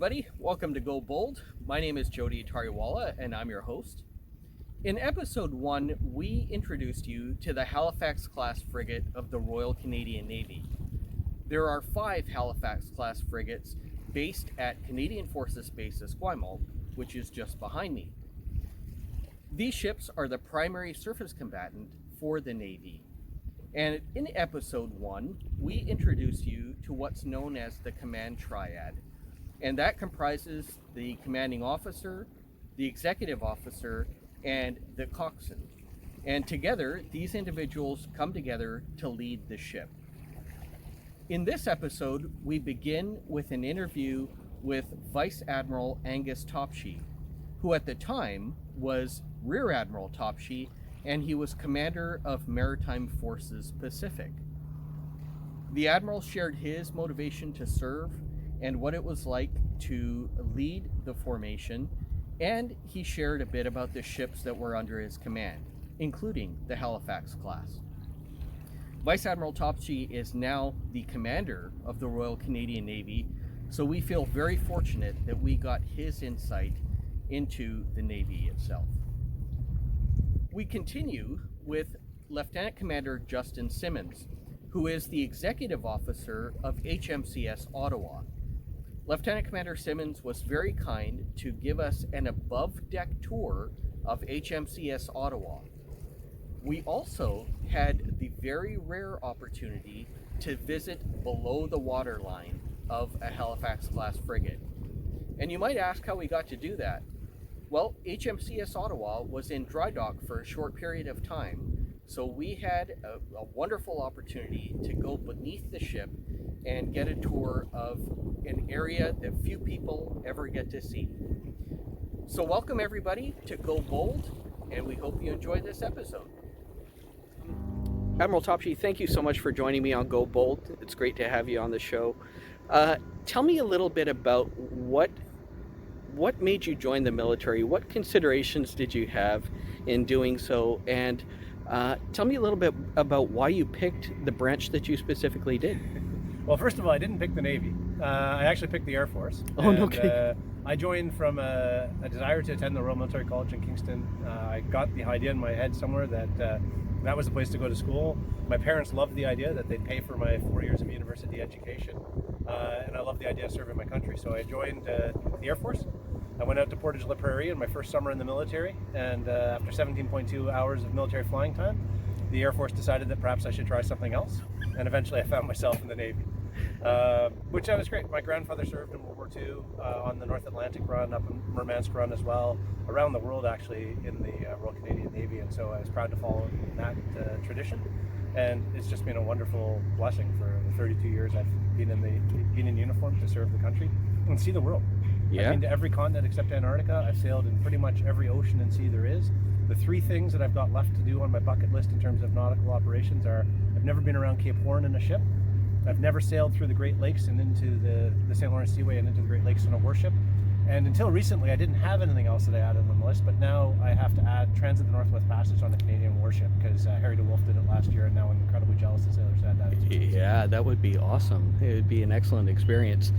everybody. Welcome to Go Bold. My name is Jody Tariwala, and I'm your host. In episode 1, we introduced you to the Halifax class frigate of the Royal Canadian Navy. There are 5 Halifax class frigates based at Canadian Forces Base Esquimalt, which is just behind me. These ships are the primary surface combatant for the Navy. And in episode 1, we introduced you to what's known as the command triad. And that comprises the commanding officer, the executive officer, and the coxswain. And together, these individuals come together to lead the ship. In this episode, we begin with an interview with Vice-Admiral Angus Topshee, who at the time was Rear Admiral Topshee, and he was commander of Maritime Forces Pacific. The Admiral shared his motivation to serve and what it was like to lead the formation, and he shared a bit about the ships that were under his command, including the Halifax class. Vice Admiral Topshee is now the commander of the Royal Canadian Navy, so we feel very fortunate that we got his insight into the Navy itself. We continue with Lieutenant Commander Justin Simmons, who is the executive officer of HMCS Ottawa. Lieutenant Commander Simmons was very kind to give us an above-deck tour of HMCS Ottawa. We also had the very rare opportunity to visit below the waterline of a Halifax-class frigate. And you might ask how we got to do that. Well, HMCS Ottawa was in dry dock for a short period of time, so we had a wonderful opportunity to go beneath the ship and get a tour of an area that few people ever get to see. So welcome everybody to Go Bold, and we hope you enjoy this episode. Admiral Topshee, thank you so much for joining me on Go Bold. It's great to have you on the show. Tell me a little bit about what made you join the military? What considerations did you have in doing so? And tell me a little bit about why you picked the branch that you specifically did. Well, first of all, I didn't pick the Navy. I actually picked the Air Force. Oh, no kidding. I joined from a desire to attend the Royal Military College in Kingston. I got the idea in my head somewhere that that was the place to go to school. My parents loved the idea that they'd pay for my 4 years of university education. And I loved the idea of serving my country. So I joined the Air Force. I went out to Portage La Prairie in my first summer in the military. And after 17.2 hours of military flying time, the Air Force decided that perhaps I should try something else. And eventually I found myself in the Navy, which was great. My grandfather served in World War II on the North Atlantic run, up in Murmansk run as well, around the world actually in the Royal Canadian Navy, and so I was proud to follow in that tradition. And it's just been a wonderful blessing for the 32 years I've been in uniform to serve the country and see the world. Yeah. I've been to every continent except Antarctica. I've sailed in pretty much every ocean and sea there is. The 3 things that I've got left to do on my bucket list in terms of nautical operations are: I've never been around Cape Horn in a ship. I've never sailed through the Great Lakes and into the St. Lawrence Seaway and into the Great Lakes in a warship. And until recently, I didn't have anything else that I added on the list, but now I have to add Transit the Northwest Passage on a Canadian warship because Harry DeWolf did it last year, and now I'm incredibly jealous the sailors had that. Yeah, that would be awesome. It would be an excellent experience.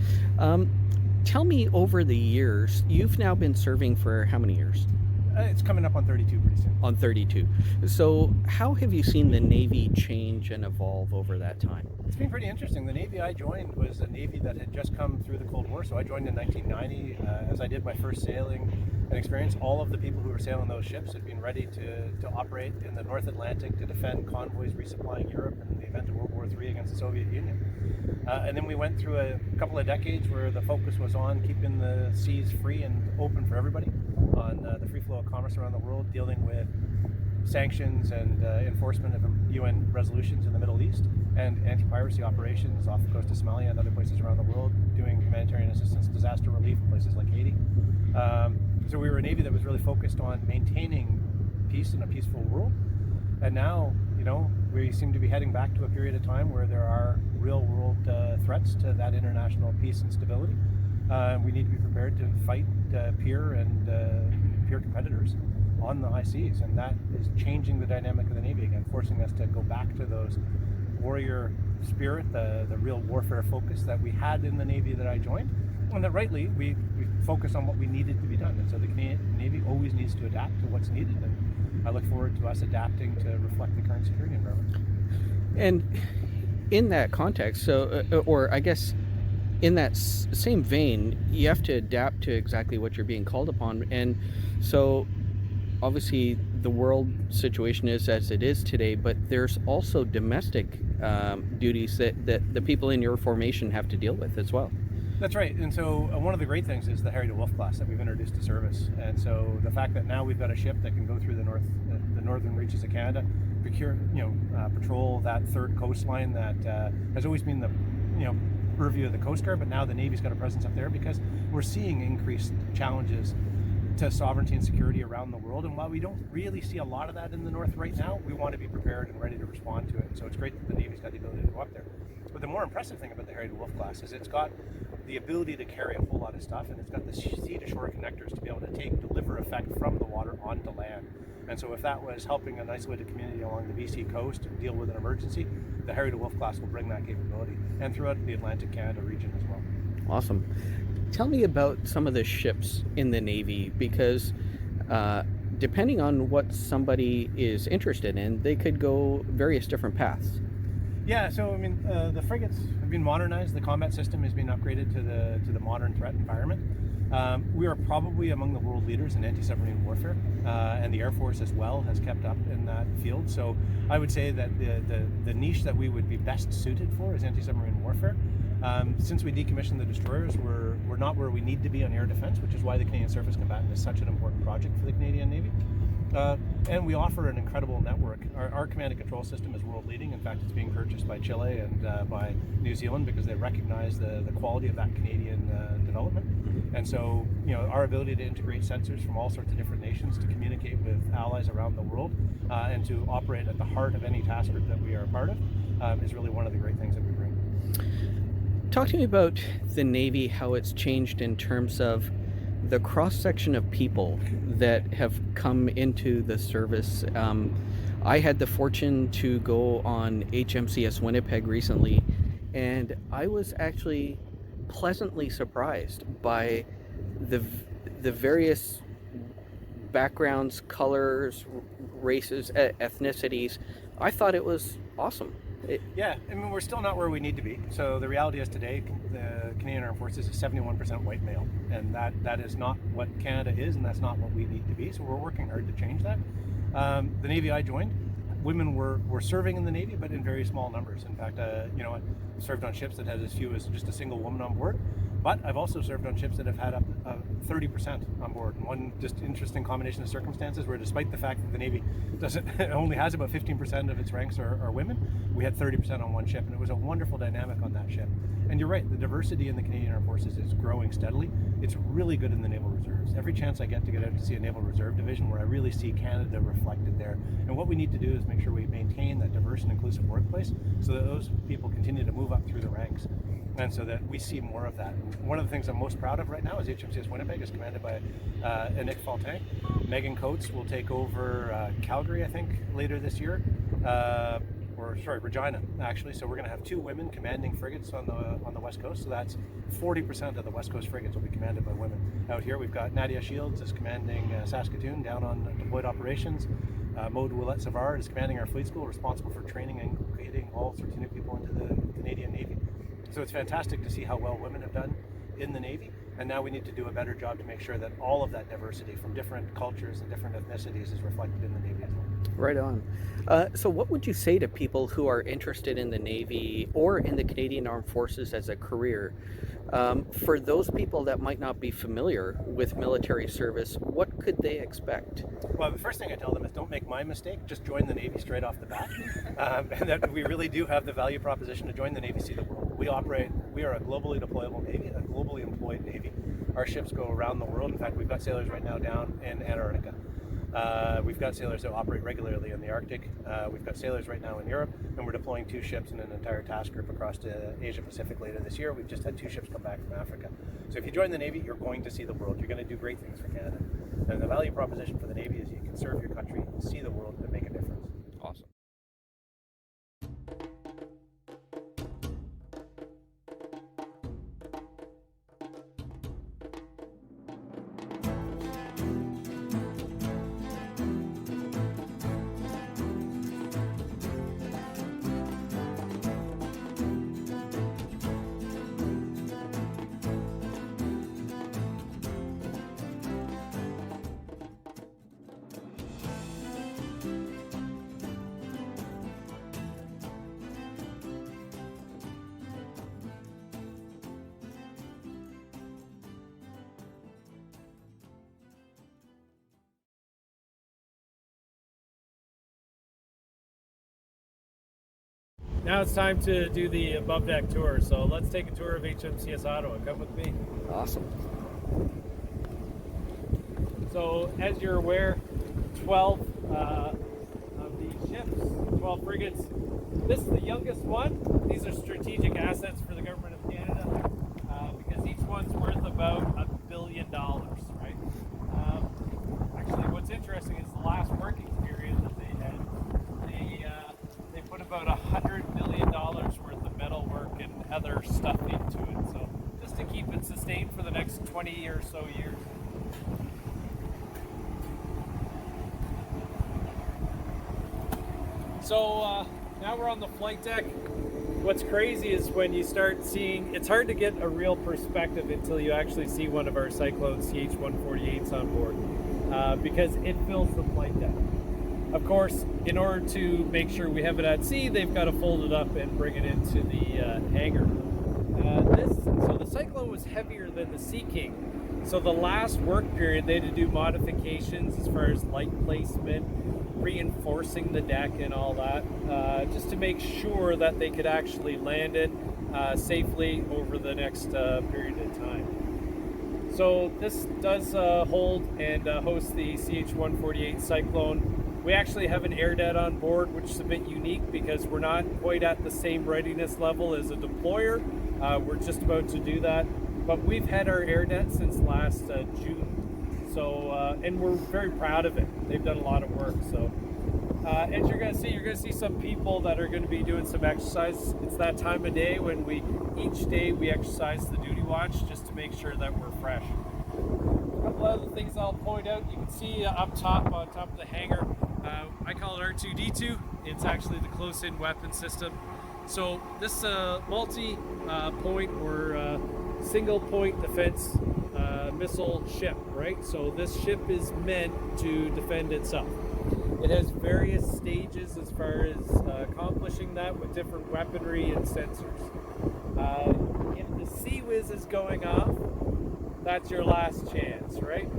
Tell me, over the years, you've now been serving for how many years? It's coming up on 32 pretty soon. On 32. So how have you seen the Navy change and evolve over that time? It's been pretty interesting. The Navy I joined was a Navy that had just come through the Cold War, so I joined in 1990. As I did my first sailing and experience, all of the people who were sailing those ships had been ready to operate in the North Atlantic to defend convoys resupplying Europe in the event of World War III against the Soviet Union. And then we went through a couple of decades where the focus was on keeping the seas free and open for everybody, on the free flow of commerce around the world, dealing with sanctions and enforcement of UN resolutions in the Middle East, and anti-piracy operations off the coast of Somalia and other places around the world, doing humanitarian assistance, disaster relief in places like Haiti. So we were a Navy that was really focused on maintaining peace in a peaceful world. And now, we seem to be heading back to a period of time where there are real world threats to that international peace and stability. We need to be prepared to fight peer competitors on the high seas, and that is changing the dynamic of the Navy again, forcing us to go back to those warrior spirit, the real warfare focus that we had in the Navy that I joined, and that rightly we focus on what we needed to be done. And so the Canadian Navy always needs to adapt to what's needed, and I look forward to us adapting to reflect the current security environment. And in that context, or I guess in that same vein, you have to adapt to exactly what you're being called upon. And so obviously the world situation is as it is today, but there's also domestic duties that the people in your formation have to deal with as well. That's right. And so one of the great things is the Harry DeWolf class that we've introduced to service. And so the fact that now we've got a ship that can go through the northern reaches of Canada, patrol that third coastline that has always been the purview of the Coast Guard, but now the Navy's got a presence up there because we're seeing increased challenges to sovereignty and security around the world. And while we don't really see a lot of that in the north right now, we want to be prepared and ready to respond to it. So it's great that the Navy's got the ability to go up there. But the more impressive thing about the Harry DeWolf class is it's got the ability to carry a whole lot of stuff, and it's got the sea-to-shore connectors to be able to deliver effect from the water onto land. And so if that was helping an isolated community along the BC coast deal with an emergency, the Harry DeWolf class will bring that capability, and throughout the Atlantic Canada region as well. Awesome. Tell me about some of the ships in the Navy, because depending on what somebody is interested in, they could go various different paths. Yeah, so I mean, the frigates have been modernized. The combat system has been upgraded to the modern threat environment. We are probably among the world leaders in anti-submarine warfare, and the Air Force as well has kept up in that field. So I would say that the niche that we would be best suited for is anti-submarine warfare. Since we decommissioned the destroyers, we're not where we need to be on air defense, which is why the Canadian Surface Combatant is such an important project for the Canadian Navy. And we offer an incredible network. Our command and control system is world leading. In fact, it's being purchased by Chile and by New Zealand because they recognize the quality of that Canadian development. And so, our ability to integrate sensors from all sorts of different nations to communicate with allies around the world and to operate at the heart of any task group that we are a part of is really one of the great things that we bring. Talk to me about the Navy, how it's changed in terms of the cross-section of people that have come into the service. I had the fortune to go on HMCS Winnipeg recently, and I was actually pleasantly surprised by the various backgrounds, colors, races, ethnicities. I thought it was awesome. Yeah, I mean, we're still not where we need to be. So the reality is today, the Canadian Armed Forces is 71% white male, and that is not what Canada is, and that's not what we need to be. So we're working hard to change that. The Navy I joined, women were serving in the Navy, but in very small numbers. In fact, I served on ships that had as few as just a single woman on board. But I've also served on ships that have had up 30% on board. And one just interesting combination of circumstances where, despite the fact that the Navy only has about 15% of its ranks are women, we had 30% on one ship, and it was a wonderful dynamic on that ship. And you're right, the diversity in the Canadian Armed Forces is growing steadily. It's really good in the Naval Reserves. Every chance I get out to see a Naval Reserve division where I really see Canada reflected there. And what we need to do is make sure we maintain that diverse and inclusive workplace so that those people continue to move up through the ranks, and so that we see more of that. And one of the things I'm most proud of right now is HMCS Winnipeg is commanded by Nick Faltin. Megan Coates will take over Calgary, I think, later this year. Regina, actually. So we're going to have 2 women commanding frigates on the West Coast. So that's 40% of the West Coast frigates will be commanded by women. Out here, we've got Nadia Shields is commanding Saskatoon down on deployed operations. Maud Ouellette-Savard is commanding our fleet school, responsible for training and creating all sorts of new people into the Canadian Navy. So it's fantastic to see how well women have done in the Navy, and now we need to do a better job to make sure that all of that diversity from different cultures and different ethnicities is reflected in the Navy as well. Right on. So what would you say to people who are interested in the Navy or in the Canadian Armed Forces as a career? For those people that might not be familiar with military service, what could they expect? Well, the first thing I tell them is don't make my mistake, just join the Navy straight off the bat. And that we really do have the value proposition to join the Navy, see the world. We are a globally deployable Navy, a globally employed Navy. Our ships go around the world. In fact, we've got sailors right now down in Antarctica. We've got sailors that operate regularly in the Arctic. We've got sailors right now in Europe, and we're deploying 2 ships and an entire task group across to Asia Pacific later this year. We've just had 2 ships come back from Africa. So if you join the Navy, you're going to see the world. You're going to do great things for Canada. And the value proposition for the Navy is you can serve your country, see the world, and make a difference. Awesome. Now it's time to do the above deck tour. So let's take a tour of HMCS Ottawa. Come with me. Awesome. So as you're aware, 12 of these ships, 12 frigates. This is the youngest one. These are strategic assets for the government of Canada because each one's worth about $1 billion, right? Actually, what's interesting is the last working period that they had, they put about $100 million worth of metal work and other stuff into it. So just to keep it sustained for the next 20 or so years. So now we're on the flight deck. What's crazy is when you start seeing, it's hard to get a real perspective until you actually see one of our Cyclone CH-148s on board because it fills the flight deck. Of course, in order to make sure we have it at sea, they've got to fold it up and bring it into the hangar. So the Cyclone was heavier than the Sea King. So the last work period, they had to do modifications as far as light placement, reinforcing the deck and all that, just to make sure that they could actually land it safely over the next period of time. So this does hold and host the CH-148 Cyclone. We actually have an air det on board, which is a bit unique because we're not quite at the same readiness level as a deployer. We're just about to do that, but we've had our air det since last June. So, and we're very proud of it. They've done a lot of work. So, as you're going to see some people that are going to be doing some exercise. It's that time of day when each day we exercise the duty watch just to make sure that we're fresh. A couple other things I'll point out. You can see up top, on top of the hangar, I call it R2-D2. It's actually the close-in weapon system. So this multi-point or single-point defense missile ship, right? So this ship is meant to defend itself. It has various stages as far as accomplishing that with different weaponry and sensors. If the Sea Whiz is going off, that's your last chance, right?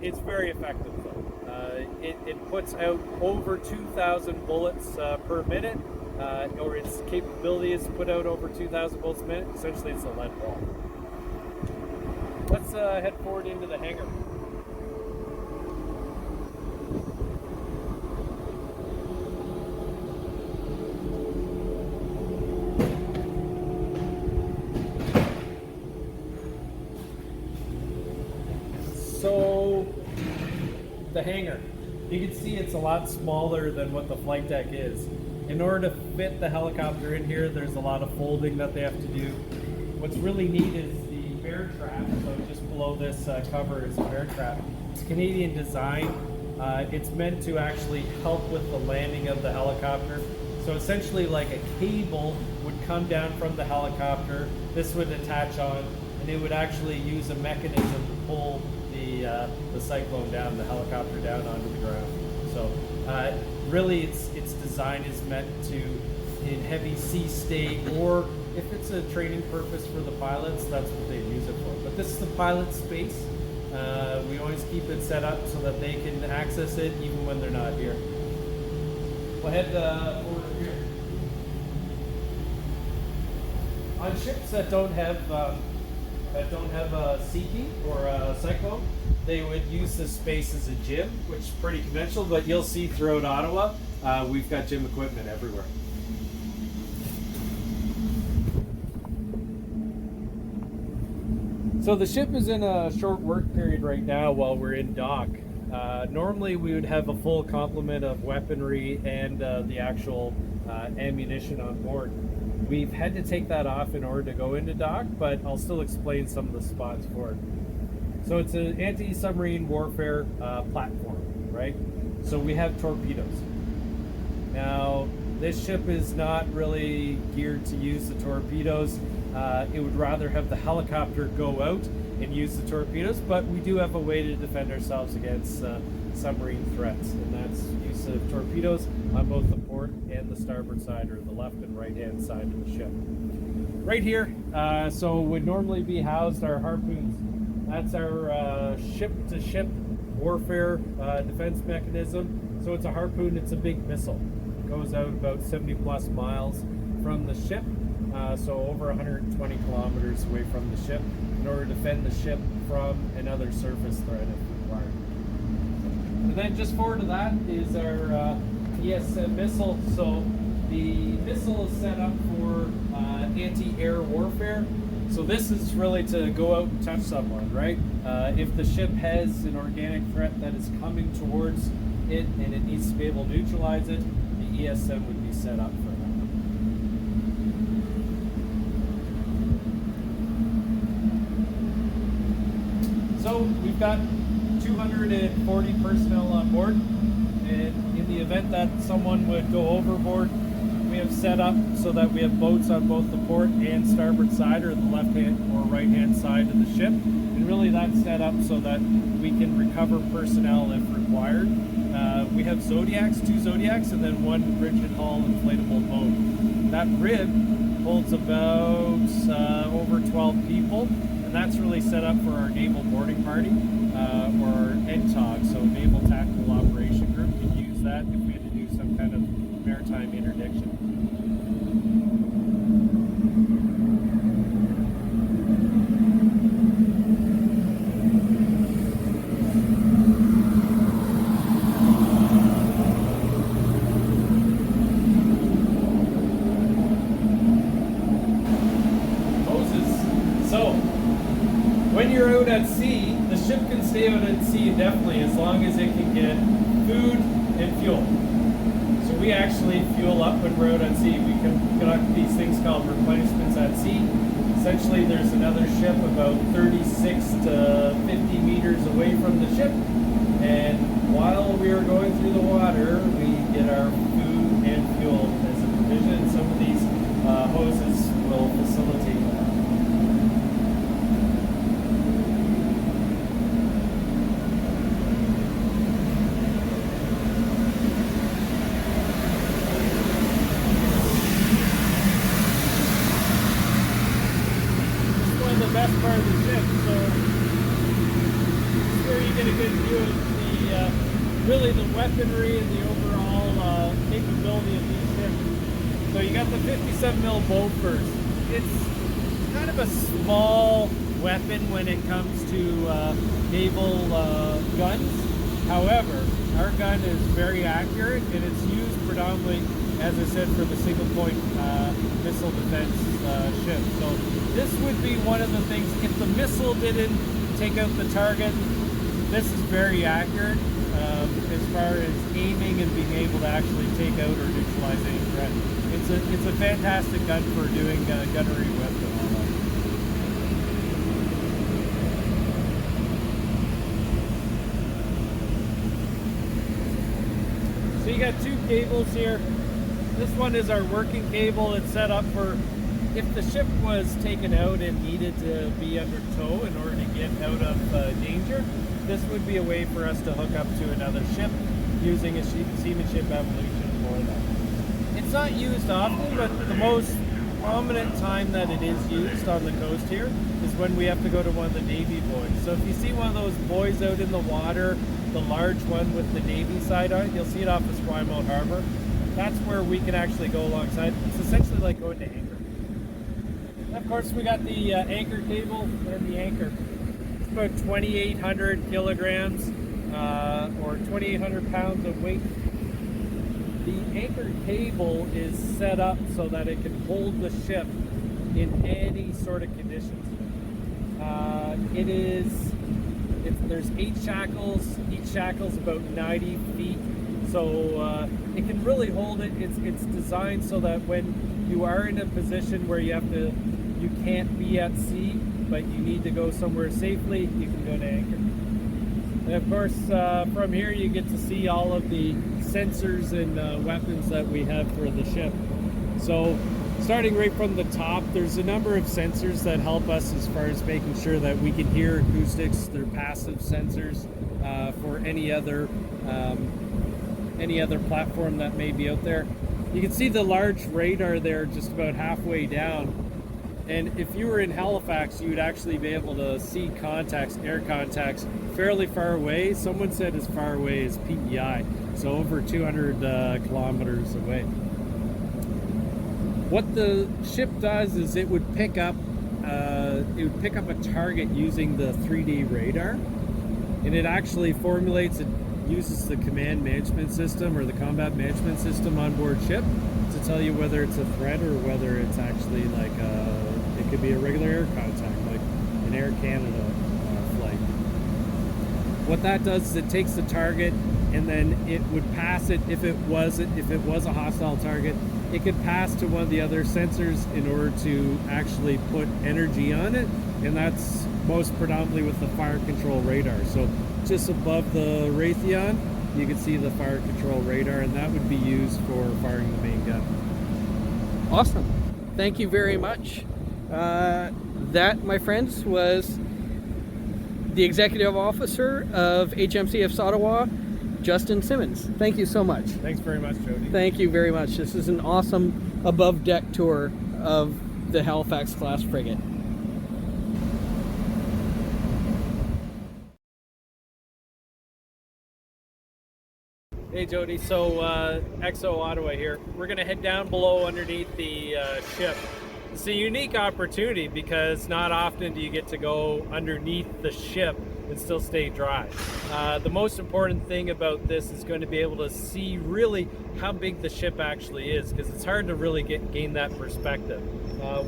It's very effective though. It puts out over 2,000 bullets per minute, or its capability is to put out over 2,000 bullets a minute. Essentially, it's a lead ball. Let's head forward into the hangar. So, the hangar. You can see it's a lot smaller than what the flight deck is. In order to fit the helicopter in here, there's a lot of folding that they have to do. What's really neat is the bear trap. So just below this cover is a bear trap. It's Canadian design. It's meant to actually help with the landing of the helicopter. So essentially like a cable would come down from the helicopter. This would attach on, and it would actually use a mechanism to pull the Cyclone down, the helicopter down onto the ground. So really its design is meant to, in heavy sea state, or if it's a training purpose for the pilots, that's what they use it for. But this is the pilot space. We always keep it set up so that they can access it even when they're not here. We'll head over here. On ships that don't have a Sea King or a Cyclone, they would use this space as a gym, which is pretty conventional, but you'll see throughout Ottawa, we've got gym equipment everywhere. So the ship is in a short work period right now while we're in dock. Normally we would have a full complement of weaponry and the actual ammunition on board. We've had to take that off in order to go into dock, but I'll still explain some of the spots for it. So it's an anti-submarine warfare platform, right? So we have torpedoes. Now, this ship is not really geared to use the torpedoes. It would rather have the helicopter go out and use the torpedoes, but we do have a way to defend ourselves against submarine threats, and that's use of torpedoes on both the port and the starboard side, or the left and right hand side of the ship. Right here, so would normally be housed our harpoons. That's our ship-to-ship warfare defense mechanism. So it's a harpoon, it's a big missile. It goes out about 70 plus miles, from the ship, so over 120 kilometers away from the ship, in order to defend the ship from another surface threat if required. And then just forward to that is our ESM missile. So the missile is set up for anti-air warfare. So this is really to go out and touch someone, right? If the ship has an organic threat that is coming towards it and it needs to be able to neutralize it, the ESM would be set up for that. So we've got 240 personnel on board, and in the event that someone would go overboard, we have set up so that we have boats on both the port and starboard side, or the left hand or right hand side of the ship. And really that's set up so that we can recover personnel if required. We have Zodiacs, 2 Zodiacs, and then 1 rigid hull inflatable boat. That rib holds about over 12 people, and that's really set up for our naval boarding party, or our NTOG, so Naval Tactical Operation Group can use that if we had to do some kind of maritime interdiction. When you're out at sea, the ship can stay out at sea indefinitely as long as it can get food and fuel. So we actually fuel up when we're out at sea. We can conduct these things called replenishments at sea. Essentially, there's another ship about 36 to 50 meters away from the ship, and while we are going through the water, we get our food and fuel as a provision. Some of these hoses will facilitate that. Best part of the ship, so this is where you get a good view of really the weaponry and the overall capability of these ships. So you got the 57mm bow first. It's kind of a small weapon when it comes to naval guns. However, our gun is very accurate, and it's used predominantly, as I said, for the single point missile defense ship. So this would be one of the things, if the missile didn't take out the target, this is very accurate as far as aiming and being able to actually take out or neutralize any threat. It's a fantastic gun for doing gunnery with and all that. So you got 2 cables here. This one is our working cable. It's set up for if the ship was taken out and needed to be under tow in order to get out of danger. This would be a way for us to hook up to another ship using a seamanship evolution for that. It's not used often, but the most prominent time that it is used on the coast here is when we have to go to one of the Navy buoys. So if you see one of those buoys out in the water, the large one with the Navy side on it, you'll see it off of Esquimalt Harbor. That's where we can actually go alongside. It's essentially like going to anchor. And of course, we got the anchor cable and the anchor. It's about 2,800 kilograms or 2,800 pounds of weight. The anchor cable is set up so that it can hold the ship in any sort of conditions. There's 8 shackles. Each shackle's about 90 feet. So it can really hold it. It's designed so that when you are in a position where you can't be at sea, but you need to go somewhere safely, you can go to anchor. And of course, from here you get to see all of the sensors and weapons that we have for the ship. So starting right from the top, there's a number of sensors that help us as far as making sure that we can hear acoustics. They're passive sensors for any other platform that may be out there. You can see the large radar there just about halfway down. And if you were in Halifax, you would actually be able to see contacts, air contacts, fairly far away. Someone said as far away as PEI, so over 200 kilometers away. What the ship does is it would pick up a target using the 3D radar, and it actually formulates it, uses the command management system or the combat management system on board ship to tell you whether it's a threat or whether it's actually like it could be a regular air contact, like an Air Canada flight. What that does is it takes the target, and then it would pass it if it was a hostile target. It could pass to one of the other sensors in order to actually put energy on it, and that's most predominantly with the fire control radar. So just above the Raytheon, you can see the fire control radar, and that would be used for firing the main gun. Awesome. Thank you very much. That, my friends, was the executive officer of HMCS Ottawa, Justin Simmons. Thank you so much. Thanks very much, Jody. Thank you very much. This is an awesome above deck tour of the Halifax class frigate. Hey Jody, so XO Ottawa here. We're going to head down below underneath the ship. It's a unique opportunity because not often do you get to go underneath the ship and still stay dry. The most important thing about this is going to be able to see really how big the ship actually is, because it's hard to really gain that perspective.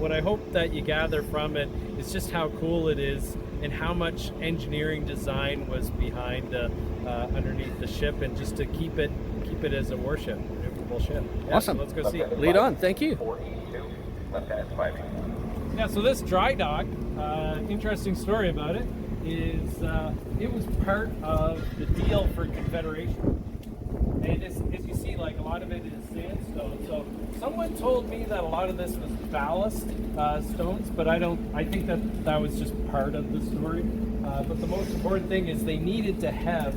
What I hope that you gather from it is just how cool it is and how much engineering design was behind underneath the ship, and just to keep it as a warship, maneuverable ship. Yeah, Awesome. So let's go see. Lead on. Thank you. Yeah, so this dry dock, interesting story about it, is it was part of the deal for Confederation. And as you see, like, a lot of it is sandstone. So someone told me that a lot of this was ballast stones, but I think that was just part of the story. But the most important thing is they needed to have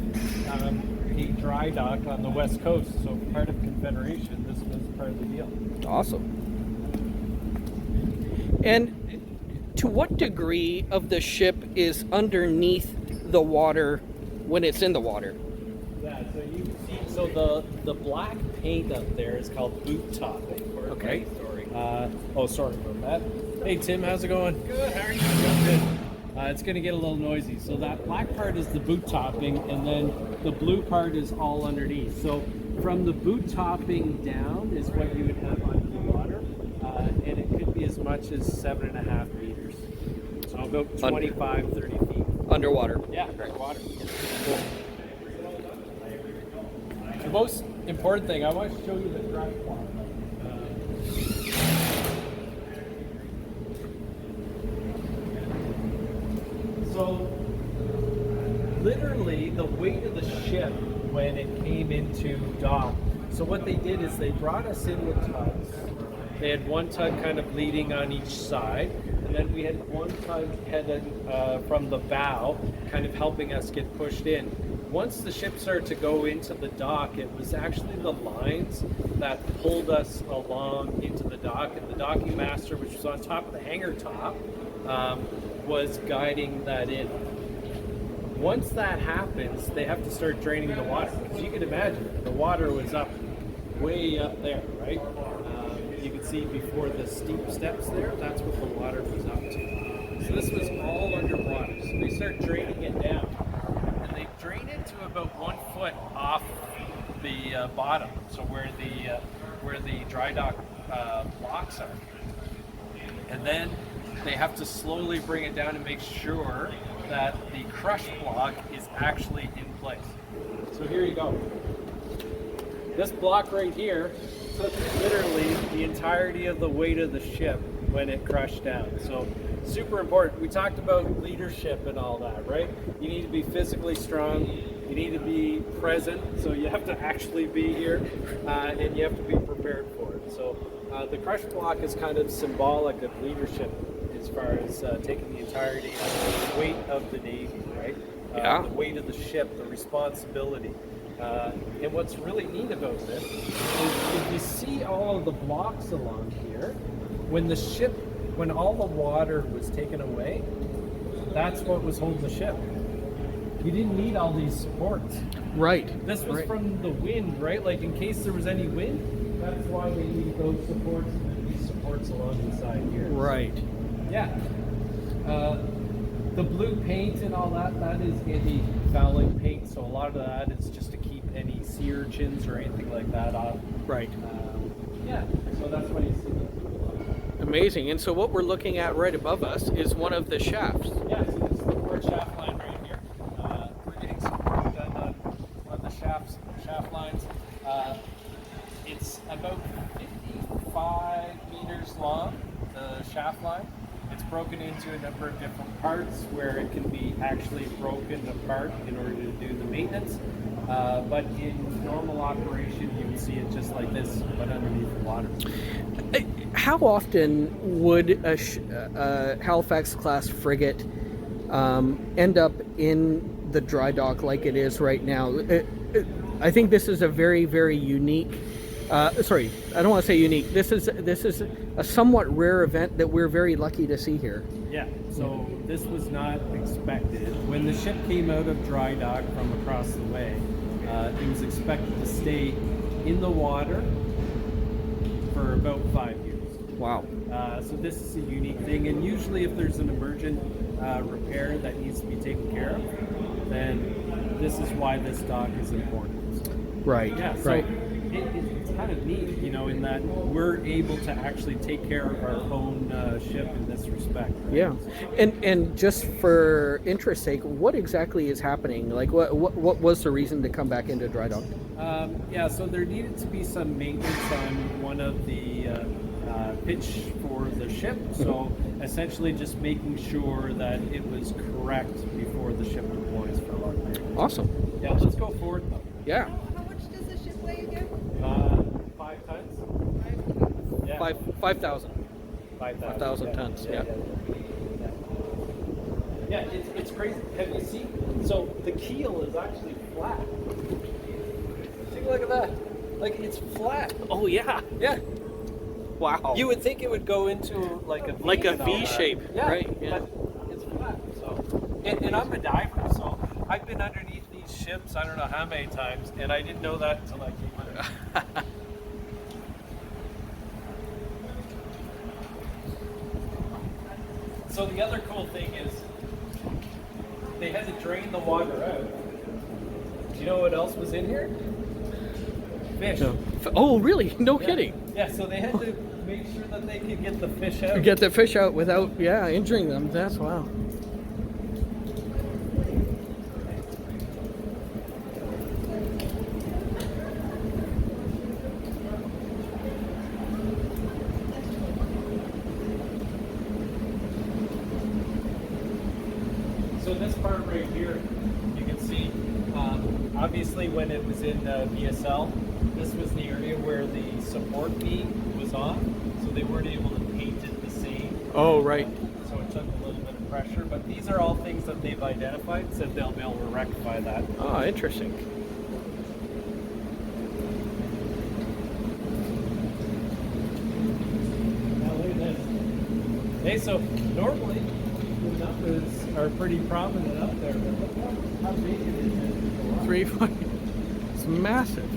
a dry dock on the West Coast. So part of Confederation, this was part of the deal. Awesome. And to what degree of the ship is underneath the water when it's in the water? Yeah, so you see, so the black paint up there is called boot topping. Okay. Sorry about that. Hey Tim, how's it going? Good, how are you? Good. It's going to get a little noisy. So that black part is the boot topping, and then the blue part is all underneath. So from the boot topping down is what you would have under the water, and it could be as much as 7.5 meters. So about 25, 30 feet. Underwater. Yeah, underwater. Cool. The most important thing, I want to show you the dry cloth. So, literally, the weight of the ship when it came into dock. So what they did is they brought us in with tugs. They had one tug kind of leading on each side, and then we had one tug headed from the bow, kind of helping us get pushed in. Once the ship started to go into the dock, it was actually the lines that pulled us along into the dock, and the docking master, which was on top of the hangar top, was guiding that in. Once that happens, they have to start draining the water, because you can imagine the water was up way up there, right? You can see before the steep steps there, that's what the water was up to. So this was all underwater. So they start draining it down, and they drain it to about 1 foot off the bottom, so where the dry dock blocks are. And then they have to slowly bring it down and make sure that the crush block is actually in place. So here you go. This block right here took literally the entirety of the weight of the ship when it crushed down. So super important. We talked about leadership and all that, right? You need to be physically strong. You need to be present. So you have to actually be here, and you have to be prepared for it. So the crush block is kind of symbolic of leadership as far as taking the entirety of the weight of the Navy, right? The weight of the ship, the responsibility. And what's really neat about this is if you see all of the blocks along here, when all the water was taken away, that's what was holding the ship. You didn't need all these supports. Right. This was from the wind, right? Like in case there was any wind, that's why they need those supports and these supports. supports along the side here. Right. Yeah. The blue paint and all that, that is anti-fouling paint, so a lot of that is just to keep any sea urchins or anything like that off. Right. Yeah, so that's why you see the Amazing. And so what we're looking at right above us is one of the shafts. Yeah, so this is the port shaft line right here. We're getting some work done on the shaft lines. It's about 55 meters long, the shaft line. It's broken into a number of different parts where it can be actually broken apart in order to do the maintenance. But in normal operation, you would see it just like this, but underneath the water. How often would a Halifax class frigate end up in the dry dock like it is right now? I think this is a very, very unique. Sorry, I don't want to say unique. This is a somewhat rare event that we're very lucky to see here. Yeah, so this was not expected. When the ship came out of dry dock from across the way, it was expected to stay in the water for about 5 years. Wow. So this is a unique thing, and usually if there's an emergent repair that needs to be taken care of, then this is why this dock is important. Right. Yeah, so right. It's kind of neat, you know, in that we're able to actually take care of our own ship in this respect. Right? Yeah, and just for interest's sake, what exactly is happening? Like, what was the reason to come back into dry dock? Yeah, so there needed to be some maintenance on one of the pitch for the ship. So essentially, just making sure that it was correct before the ship deploys for our maintenance. Awesome. Yeah, let's go forward though. Yeah. How much does the ship weigh again? 5 tons. 5 Yeah. 5,000. 5,000 tons. Yeah. Yeah, it's crazy. Have you seen? So the keel is actually flat. Take a look at that. Like, it's flat. Oh yeah. Yeah. Wow. You would think it would go into like a V, Like a and all V that. shape, Yeah, right, yeah. but it's flat. So, and I'm a diver, so I've been underneath these ships I don't know how many times, and I didn't know that until I came out. So the other cool thing is they had to drain the water out. Do you know what else was in here? Fish. Oh really? No Yeah. kidding. Yeah, so they had to make sure that they could get the fish out. Get the fish out without injuring them. That's wow. So this part right here, you can see, obviously when it was in VSL, this was the area where the support beam was on, so they weren't able to paint it the same. Oh right. So it took a little bit of pressure, but these are all things that they've identified, so they'll be able to rectify that. Oh, interesting. Now look at this. Okay, so normally the numbers are pretty prominent up there, but look how big it is. 3 foot. It's massive.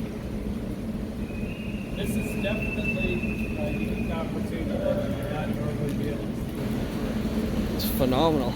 This is definitely a unique opportunity that you would not normally be able to see. It's phenomenal.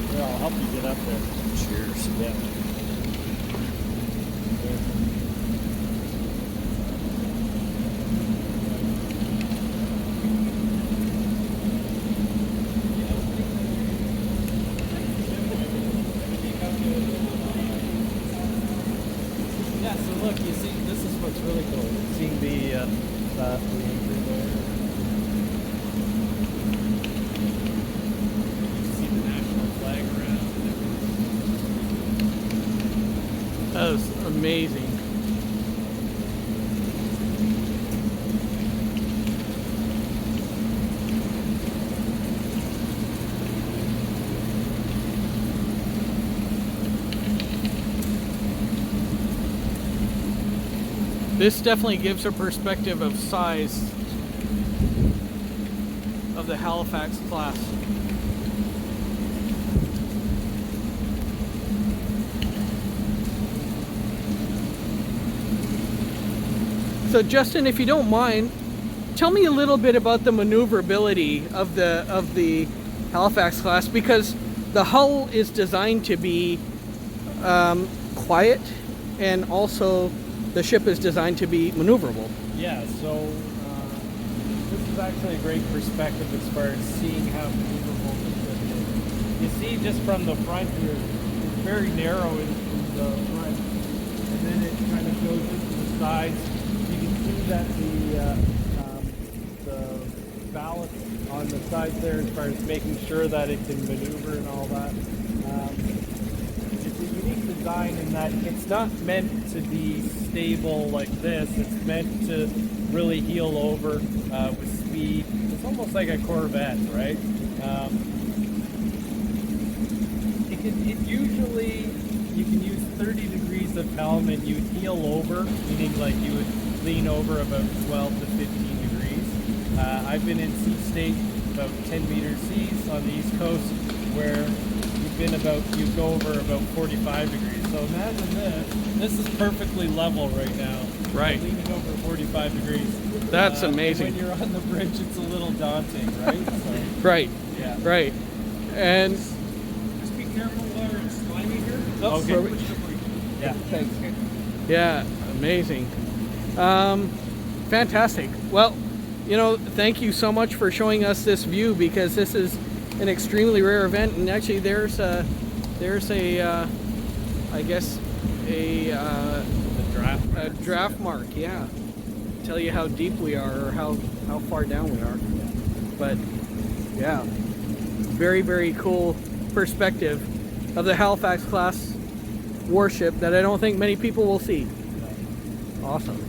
Here, I'll help you get up there. Cheers. Yeah. Yeah, so look, you see, this is what's really cool. Seeing the anchor there. You see the national flag around and everything. That was amazing. This definitely gives a perspective of size of the Halifax class. So Justin, if you don't mind, tell me a little bit about the maneuverability of the Halifax class, because the hull is designed to be quiet, and also the ship is designed to be maneuverable. Yeah, so this is actually a great perspective as far as seeing how maneuverable the ship is. You see just from the front here, it's very narrow in the front, and then it kind of goes into the sides. You can see that the ballast on the sides there, as far as making sure that it can maneuver and all that. It's a unique design in that it's not meant to be stable like this. It's meant to really heel over with speed. It's almost like a Corvette, right? It usually, you can use 30 degrees of helm and you'd heel over, meaning like you would lean over about 12 to 15 degrees. I've been in sea state about 10 meter seas on the East Coast where you go over about 45 degrees. So imagine this is perfectly level right now. Right. Leaning over 45 degrees. That's amazing. When you're on the bridge, it's a little daunting, right? So, Right. yeah. Right. And Just be careful where it's slimy here. Okay. Yeah. Thanks. yeah, amazing. Fantastic. Well, thank you so much for showing us this view, because this is an extremely rare event, and actually there's a I guess a draft mark, yeah. Tell you how deep we are, or how far down we are. But yeah, very, very cool perspective of the Halifax class warship that I don't think many people will see. Awesome.